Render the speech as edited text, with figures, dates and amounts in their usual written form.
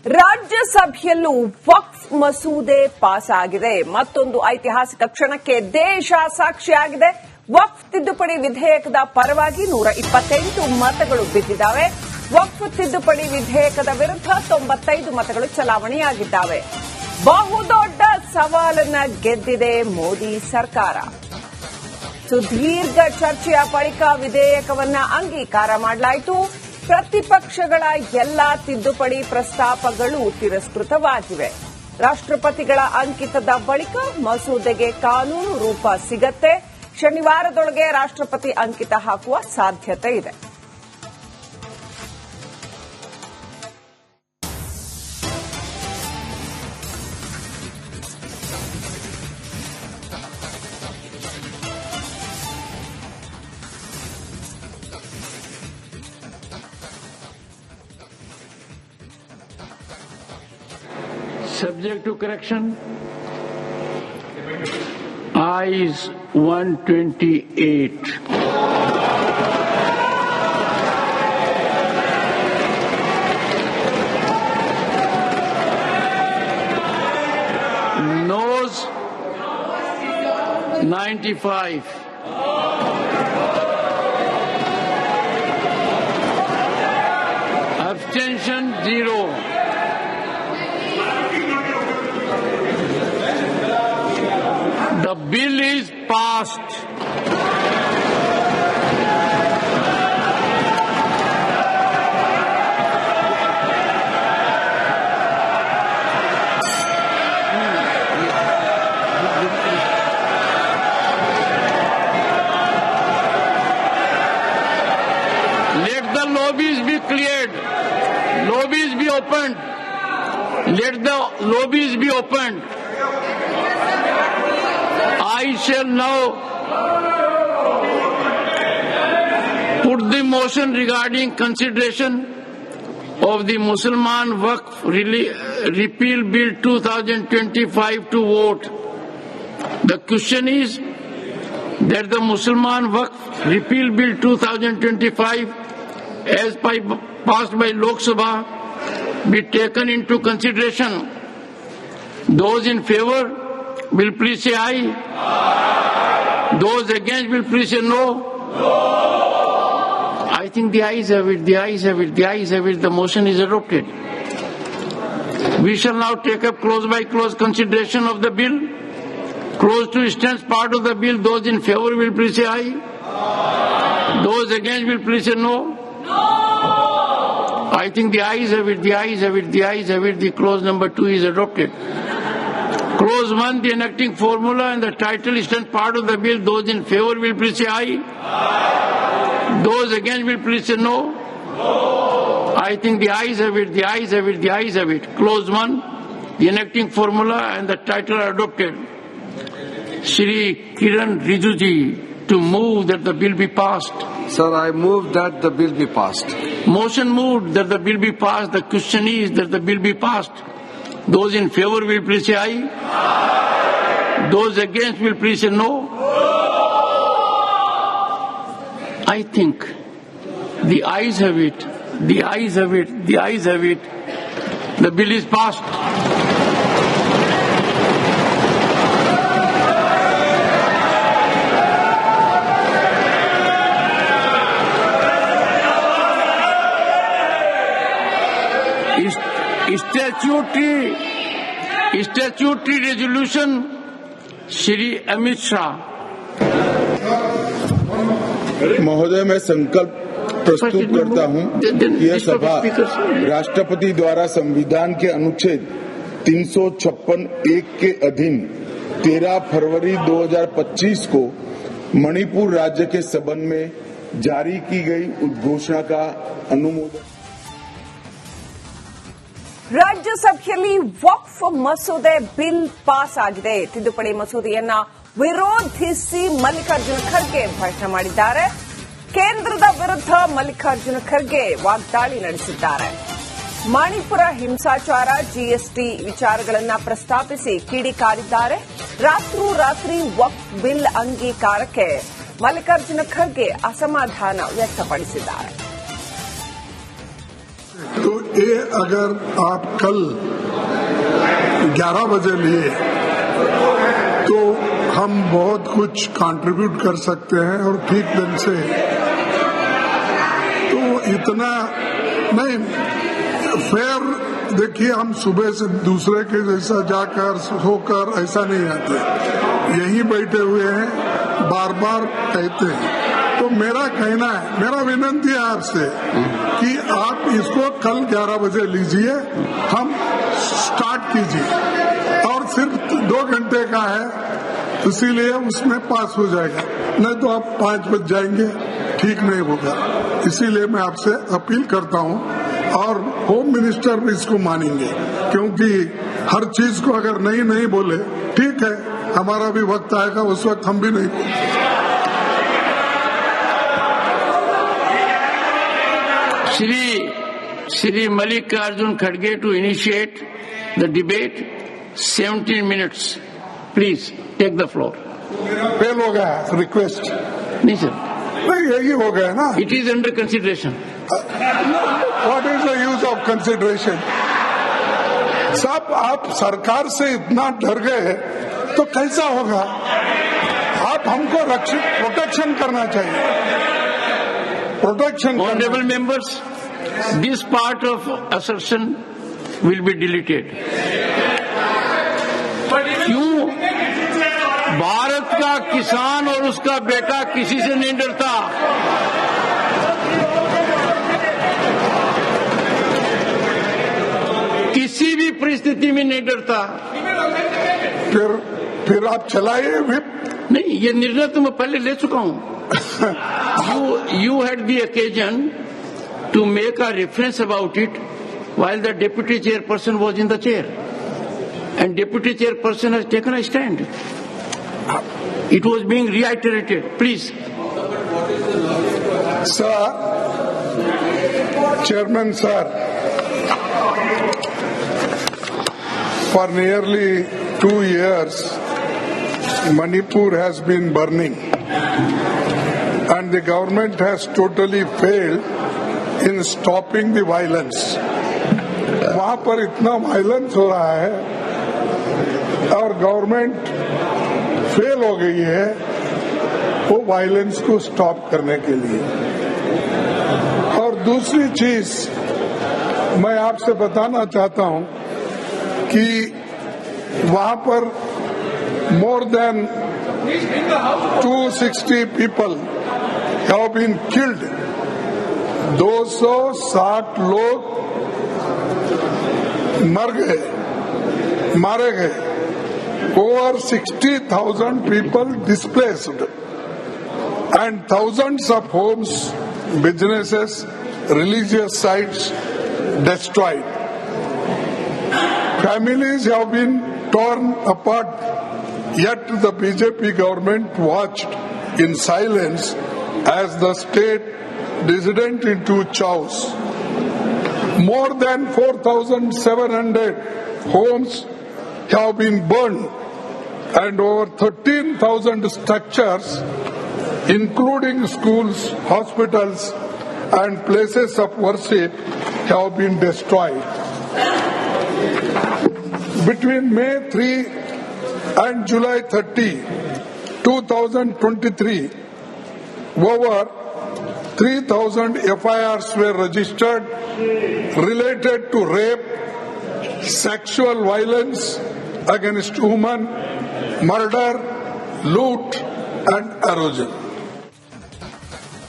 ರಾಜ್ಯಸಭೆಯಲ್ಲೂ ವಕ್ಫ್ ಮಸೂದೆ ಪಾಸ್ ಆಗಿದೆ. ಮತ್ತೊಂದು ಐತಿಹಾಸಿಕ ಕ್ಷಣಕ್ಕೆ ದೇಶ ಸಾಕ್ಷಿಯಾಗಿದೆ. ವಕ್ಫ್ ತಿದ್ದುಪಡಿ ವಿಧೇಯಕದ ಪರವಾಗಿ 128 ಮತಗಳು ಬಿದ್ದಿದ್ದಾವೆ. ವಕ್ಫ್ ತಿದ್ದುಪಡಿ ವಿಧೇಯಕದ ವಿರುದ್ಧ 95 ಮತಗಳು ಚಲಾವಣೆಯಾಗಿದ್ದಾವೆ. ಬಹುದೊಡ್ಡ ಸವಾಲನ್ನ ಗೆದ್ದಿದೆ ಮೋದಿ ಸರ್ಕಾರ. ಸುದೀರ್ಘ ಚರ್ಚೆಯ ಬಳಿಕ ವಿಧೇಯಕವನ್ನ ಅಂಗೀಕಾರ ಮಾಡಲಾಯಿತು. ಪ್ರತಿಪಕ್ಷಗಳ ಎಲ್ಲಾ ತಿದ್ದುಪಡಿ ಪ್ರಸ್ತಾಪಗಳು ತಿರಸ್ಕೃತವಾಗಿವೆ. ರಾಷ್ಟ್ರಪತಿಗಳ ಅಂಕಿತದ ಬಳಿಕ ಮಸೂದೆಗೆ ಕಾನೂನು ರೂಪ ಸಿಗತ್ತೆ. ಶನಿವಾರದೊಳಗೆ ರಾಷ್ಟ್ರಪತಿ ಅಂಕಿತ ಹಾಕುವ ಸಾಧ್ಯತೆ ಇದೆ. Subject to correction. Ayes 128. Noes 95. Abstention 0. The bill is passed. Let the lobbies be cleared. Lobbies be opened. Let the lobbies be opened. I shall now put the motion regarding consideration of the Musliman Waqf Repeal Bill 2025 to vote. The question is that the Musliman Waqf Repeal Bill 2025 as passed by Lok Sabha be taken into consideration. Those in favor will please say aye. Those against will please say no. I think the ayes have it, the ayes have it, the ayes have it. The motion is adopted. We shall now take up clause by clause consideration of the bill. Clause 2 stands part of the bill. Those in favor will please say aye. Those against will please say no. I think the ayes have it, the ayes have it, the ayes have it. The clause number 2 is adopted. Clause 1, the enacting formula and the title stand part of the bill. Those in favor will please say aye. Those against will please say no. I think the ayes have it, the ayes have it, the ayes have it. Clause 1, the enacting formula and the title are adopted. Shri Kiran Rijuji to move that the bill be passed. Sir, I move that the bill be passed. Motion moved that the bill be passed. The question is that the bill be passed. Those in favor will please say aye. Those against will please say no. I think the ayes have it, the ayes have it, the ayes have it. The bill is passed. Statutory resolution Shri Amit Shah. महोदय, मैं संकल्प प्रस्तुत करता हूं कि यह सभा राष्ट्रपति द्वारा संविधान के अनुच्छेद 356(1) के अधीन 13 फरवरी 2025 को मणिपुर राज्य के संबंध में जारी की गई उद्घोषणा का अनुमोदन। ರಾಜ್ಯಸಭೆಯಲ್ಲಿ ವಕ್ಫ್ ಮಸೂದೆ ಬಿಲ್ ಪಾಸ್ ಆಗಿದೆ. ತಿದ್ದುಪಡಿ ಮಸೂದೆಯನ್ನ ವಿರೋಧಿಸಿ ಮಲ್ಲಿಕಾರ್ಜುನ ಖರ್ಗೆ ಭಾಷಣ ಮಾಡಿದ್ದಾರೆ. ಕೇಂದ್ರದ ವಿರುದ್ಧ ಮಲ್ಲಿಕಾರ್ಜುನ ಖರ್ಗೆ ವಾಗ್ದಾಳಿ ನಡೆಸಿದ್ದಾರೆ. ಮಣಿಪುರ ಹಿಂಸಾಚಾರ, ಜಿಎಸ್ಟಿ ವಿಚಾರಗಳನ್ನು ಪ್ರಸ್ತಾಪಿಸಿ ಕಿಡಿಕಾರಿದ್ದಾರೆ. ರಾತ್ರೋರಾತ್ರಿ ವಕ್ಫ್ ಬಿಲ್ ಅಂಗೀಕಾರಕ್ಕೆ ಮಲ್ಲಿಕಾರ್ಜುನ ಖರ್ಗೆ ಅಸಮಾಧಾನ ವ್ಯಕ್ತಪಡಿಸಿದ್ದಾರೆ. ये अगर आप कल 11 बजे लिए तो हम बहुत कुछ कंट्रीब्यूट कर सकते हैं और ठीक ढंग से तो इतना नहीं फेयर। देखिए, हम सुबह से दूसरे के जैसा जाकर सोकर ऐसा नहीं आते, यहीं बैठे हुए हैं, बार बार कहते हैं। तो मेरा कहना है, मेरा विनंती है आपसे कि आप इसको कल 11 बजे लीजिए, हम स्टार्ट कीजिए और सिर्फ 2 घंटे का है, इसीलिए उसमें पास हो जाएगा। नहीं तो आप 5 बज जाएंगे, ठीक नहीं होगा। इसीलिए मैं आपसे अपील करता हूं और होम मिनिस्टर भी इसको मानेंगे, क्योंकि हर चीज को अगर नहीं बोले, ठीक है, हमारा भी वक्त आएगा, उस वक्त हम भी नहीं बोलेंगे। Shri Mallikarjun Kharge to initiate the debate. 17 minutes. Please take the floor. Fail हो गया रिक्वेस्ट? नहीं सर, नहीं, यही हो गया ना। it is under consideration. What is the use of consideration? साहब, आप सरकार से इतना डर गए तो कैसा होगा? आप हमको प्रोटेक्शन करना चाहिए, protection. Honorable members, this part of assertion will be deleted. क्यों? भारत का किसान और उसका बेटा किसी से नहीं डरता। किसी भी परिस्थिति में नहीं डरता। फिर आप चलाइए व्हिप। नहीं, ये निर्णय तो मैं पहले ले चुका हूं। You had the occasion to make a reference about it while the deputy chairperson was in the chair, and deputy chairperson has taken a stand. It was being reiterated. Please. Sir, Chairman sir, for nearly 2 years, Manipur has been burning, and the government has totally failed in stopping the violence. वहाँ पर इतना violence हो रहा है और government fail हो गई है वो वायलेंस को स्टॉप करने के लिए। और दूसरी चीज मैं आपसे बताना चाहता हूं कि वहां पर more than 260 people have been killed. 260 लोग मारे गए। Over 60,000 people displaced and thousands of homes, businesses, religious sites destroyed. Families have been torn apart, yet the BJP government watched in silence as the state descended into chaos. More than 4,700 homes have been burned and over 13,000 structures, including schools, hospitals, and places of worship, have been destroyed. Between May 3 and July 30, 2023, over 3,000 FIRs were registered related to rape, sexual violence against women, murder, loot, and erosion.